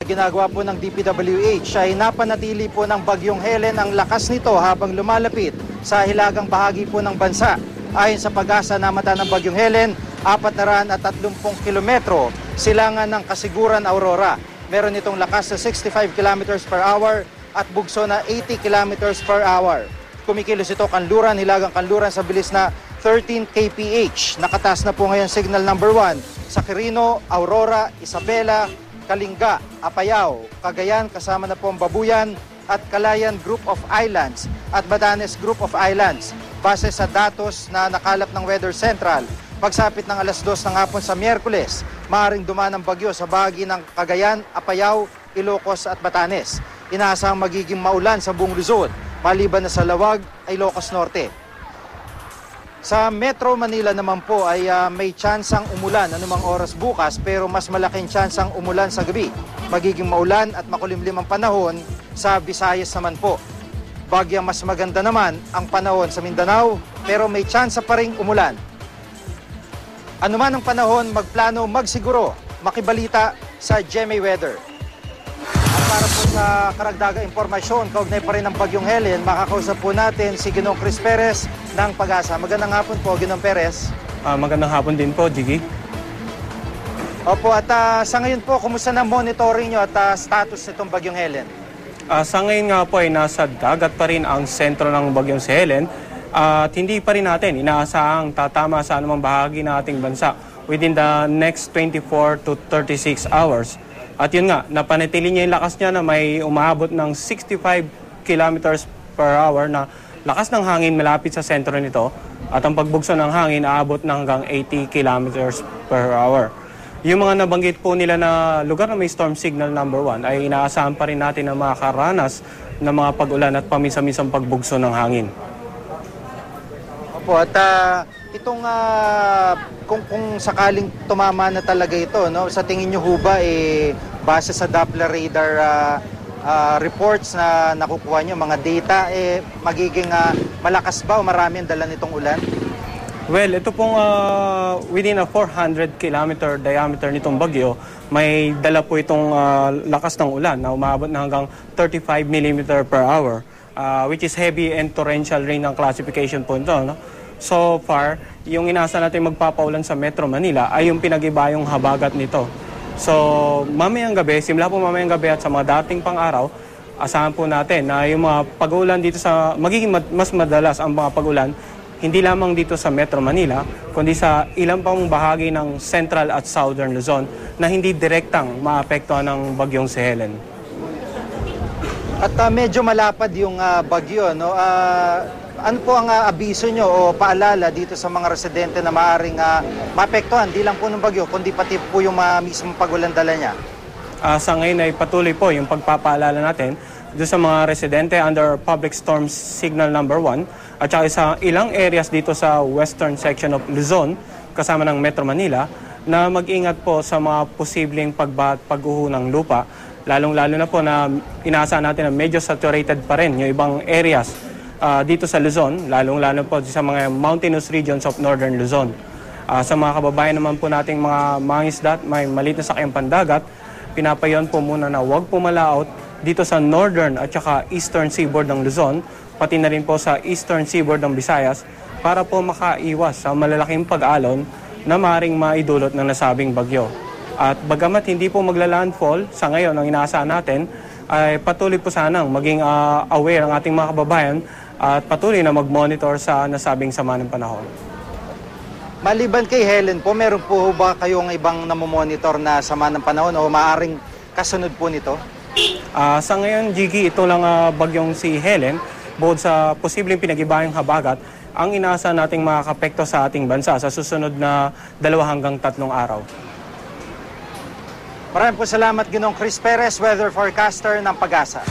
Ginagawa po ng DPWH ay napanatili po ng bagyong Helen ang lakas nito habang lumalapit sa hilagang bahagi po ng bansa. Ayon sa pag-asa na mata ng bagyong Helen, 430 kilometro silangan ng Kasiguran, Aurora. Meron itong lakas na 65 kilometers per hour at bugso na 80 kilometers per hour. Kumikilos ito kanluran, hilagang kanluran sa bilis na 13 kph. Nakataas na po ngayon signal number 1 sa Quirino, Aurora, Isabela, Kalinga, Apayao, Cagayan, kasama na po ang Babuyan at Calayan Group of Islands at Batanes Group of Islands. Base sa datos na nakalap ng Weather Central, pagsapit ng alas 2 ng hapon sa Miyerkules, maaaring dumaan ang bagyo sa bahagi ng Cagayan, Apayao, Ilocos at Batanes. Inaasahang magiging maulan sa buong Luzon, maliban na sa Lawag, Ilocos Norte. Sa Metro Manila naman po ay may tsansang umulan anumang oras bukas, pero mas malaking tsansang umulan sa gabi. Magiging maulan at makulimlim ang panahon sa Visayas naman po. Bagyang mas maganda naman ang panahon sa Mindanao, pero may tsansa pa ring umulan. Anuman ang panahon, magplano, magsiguro, makibalita sa GMA Weather. At para po sa karagdagang impormasyon, kaugnay pa rin ng bagyong Helen, makakausap po natin si Ginoong Chris Perez ng Pag-asa. Magandang hapon po, Ginoong Perez. Magandang hapon din po, Jiggy. Opo, at sa ngayon po, kumusta na monitoring nyo at status nitong bagyong Helen? Sa ngayon nga po ay nasa dagat pa rin ang sentro ng bagyong si Helen at hindi pa rin natin inaasahang tatama sa anumang bahagi ng ating bansa within the next 24 to 36 hours. At yun nga, napanatili niya yung lakas niya na may umaabot ng 65 kilometers per hour na lakas ng hangin malapit sa sentro nito at ang pagbugso ng hangin aabot ng hanggang 80 kilometers per hour. Yung mga nabanggit po nila na lugar na may storm signal number 1 ay inaasahan pa rin natin na makakaranas ng mga pag-ulan at paminsan-minsang pagbugso ng hangin. Opo, at itong kung sakaling tumama na talaga ito, no, sa tingin nyo ho ba, base sa Doppler radar reports na nakukuha nyo, mga data, magiging malakas ba o marami ang dala nitong ulan? Well, ito pong within a 400 kilometer diameter nitong bagyo, may dala po itong lakas ng ulan na umaabot na hanggang 35 mm per hour, which is heavy and torrential rain ang classification po ito. No? So far, yung inasa natin magpapaulan sa Metro Manila ay yung pinag-ibayong habagat nito. So mamayang gabi, simula po mamayang gabi at sa mga dating pang-araw, asahan po natin na yung mga pag-ulan dito magiging mas madalas ang mga pag-ulan hindi lamang dito sa Metro Manila, kundi sa ilang pang bahagi ng Central at Southern Luzon na hindi direktang maapektuhan ng bagyong si Helen. At medyo malapad yung bagyo, no? Ano po ang abiso nyo o paalala dito sa mga residente na maaaring maapektuhan, di lang po ng bagyo, kundi pati po yung mismong pag-ulan dala niya? Sa ngayon ay patuloy po yung pagpapaalala natin doon sa mga residente under Public Storm Signal number 1 at saka sa ilang areas dito sa western section of Luzon kasama ng Metro Manila na mag-ingat po sa mga posibleng pagbaha at pagguho ng lupa, lalong-lalo na po na inaasahan natin na medyo saturated pa rin yung ibang areas dito sa Luzon, lalong-lalo po sa mga mountainous regions of northern Luzon. Sa mga kababayan naman po nating mga mangisda, may maliit na sakyang pandagat, pinapayon po muna na huwag pumalaot dito sa northern at saka eastern seaboard ng Luzon, pati na rin po sa eastern seaboard ng Visayas para po makaiwas sa malalaking pag-alon na maaaring maidulot ng nasabing bagyo. At bagamat hindi po magla-landfall sa ngayon ang inaasahan natin, ay patuloy po sanang maging aware ang ating mga kababayan at patuloy na mag-monitor sa nasabing sama ng panahon. Maliban kay Helen po, meron po ba kayong ibang namomonitor na sama ng panahon o maaaring kasunod po nito? Sa ngayon, Jiggy, ito lang bagyong si Helen. Bukod sa posibleng pinag-ibayang habagat, ang inaasa nating makakapekto sa ating bansa sa susunod na 2 hanggang 3 araw. Maraming po salamat, Ginoong Chris Perez, weather forecaster ng Pag-asa.